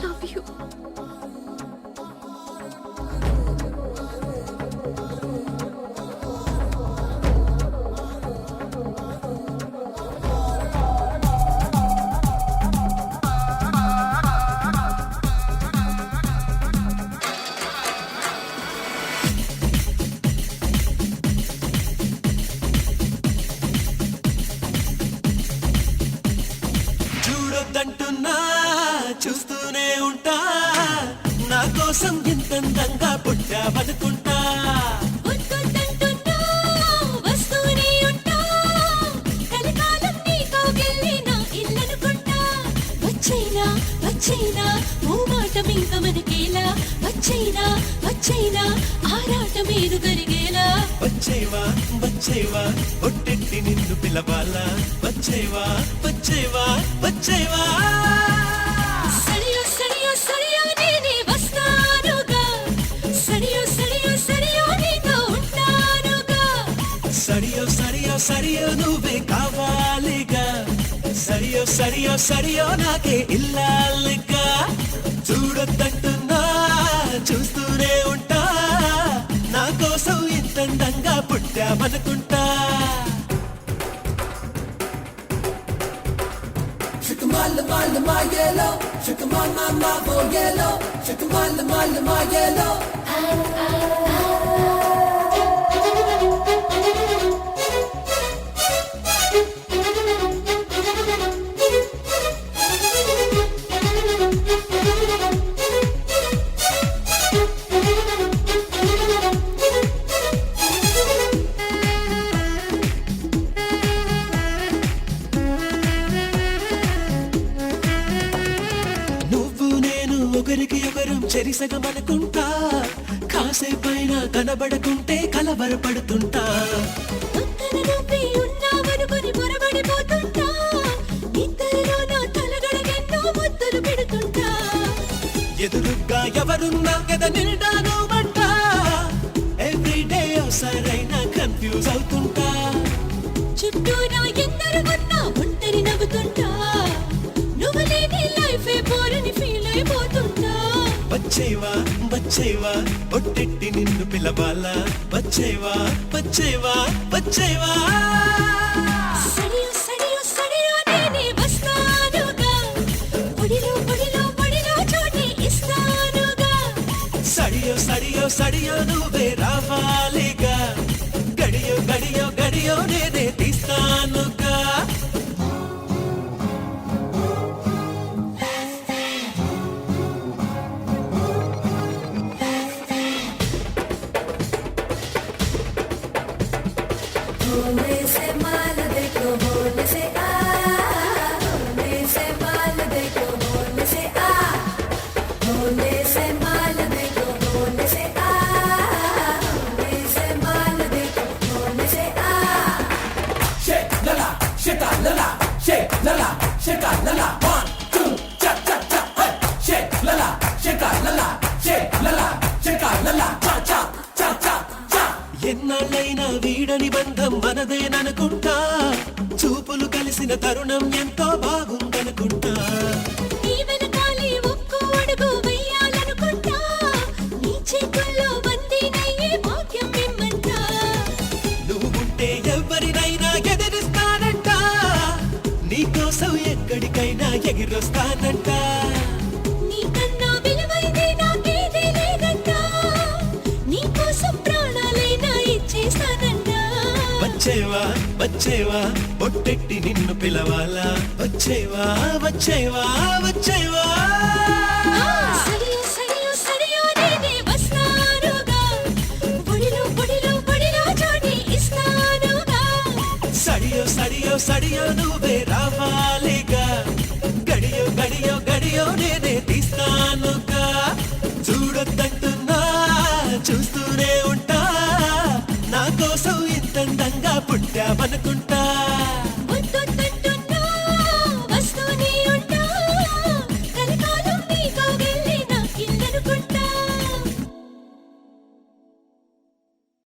Love you. చూడొద్దంటున్నా చూస్తూనే ఉంటా, నా కోసం ఇంతందంగా పుట్టావనుకుంటా. వద్దంటున్నా వస్తూనే ఉంటా, కలకాలం నీతో గెల్లి నా ఇల్లనుకుంటా. వచ్చైనా వచ్చైనా ఓ మాట మీద మనకేలా, వచ్చైనా వచ్చైనా ఆరాటం ఏదు కరిగేలా. వచ్చేవా వచ్చేవా ఒట్టెట్టి నిన్ను పిలవాలా, వచ్చేవా వచ్చేవా వచ్చేవా. సడియో సడియో సడియో నేనే వస్తానుగా, సడియో సడియో సడియో నీతో ఉంటానుగా. సరియో సరియో సరియో నువ్వే కావాలిగా, సరియో సరియో సరియో నాకే ఇల్లాలిగా. చూడొద్దంటున్నా చూస్తూనే ఉంటా, నా కోసం ఇంతందంగా పుట్టావనుకుంటా. Shakamal my yellow, shakamal my yellow, shakamal my yellow. నువ్వు నేను ఒకరికి ఒకరం చెరిసగమనుకుంటా, కాసేపైనా కనబడకుంటే కలవరపడుతుంటా. పక్కన నువ్వే ఉన్నావనుకొని పొరబడిపోతుంటా, ఇద్దరిలో నా తలగడగెన్నో ముద్దులు పెడుతుంటా. ఎదురుగా ఎవరున్నా కదా నిండాను అంట, ఎవ్రీడే సరైన కన్ఫ్యూజ్ అవుతుంటా. చుట్టూ నా ఎందరు ఉన్నా ఒంటరి నవ్వుతుంటా, నువ్వు లేని లైఫే బోరని ఫీల్ అయిపోతుంటా. వచ్చేవా వచ్చేవా ఒట్టెట్టి నిన్ను పిలవాలా, వచ్చేవా వచ్చేవా వచ్చేవా. సడియో సడియో సడియో నేనే వస్తానుగా, ఒడిలో ఒడిలో ఒడిలో చోటి ఇస్తానుగా. సడియో సడియో సడియో నువ్వే రావాలిగా, గడియో గడియో గడియో నేనే తీస్తానుగా. होने से माल देखो होने से आ, होने से माल देखो होने से आ, होने से माल देखो होने से आ, होने से माल देखो होने से आ. Shake lala, shake lala, shake lala, shake lala. 1, 2, cha cha cha. Hey, shake lala, shake lala, shake lala, shake lala. Cha cha cha cha cha. ఎన్నాళ్ళైనా వీడని బంధం మనదేననుకుంటా, చూపులు కలిసిన తరుణం ఎంతో బాగుందనుకుంటా. నీ వెనకాలే ఒక్కో అడుగు వెయ్యాలనుకుంటా, నీ చేతుల్లో బందీనయ్యే భాగ్యం మిమ్మంటా. నువ్వు ఉంటే ఎవరినైనా ఎదిరిస్తానంట, నీకోసం ఎక్కడికైనా ఎగిరొస్తానంట. నీకన్నా విలువైంది నాకేదీ లేదంటా, నీకోసం ప్రాణాలైనా ఇచ్చేస్తానంటా. వచ్చేవా వచ్చేవా ఒట్టెట్టి నిన్ను పిలవాలా, వచ్చేవా వచ్చేవా వచ్చేవా. సడియో సడియో సడియో నేనే వస్తానుగా, ఒడిలో ఒడిలో ఒడిలో చోటి ఇస్తానుగా. సడియో సడియో సడియో నువ్వే రావాలిగా, గడియో గడియో గడియో నేనే తీస్తానుగా. చూడొద్దంటున్నా చూస్తూనే ఉంటా, నా కోసం ఇంతందంగా పుట్టావనుకుంటా.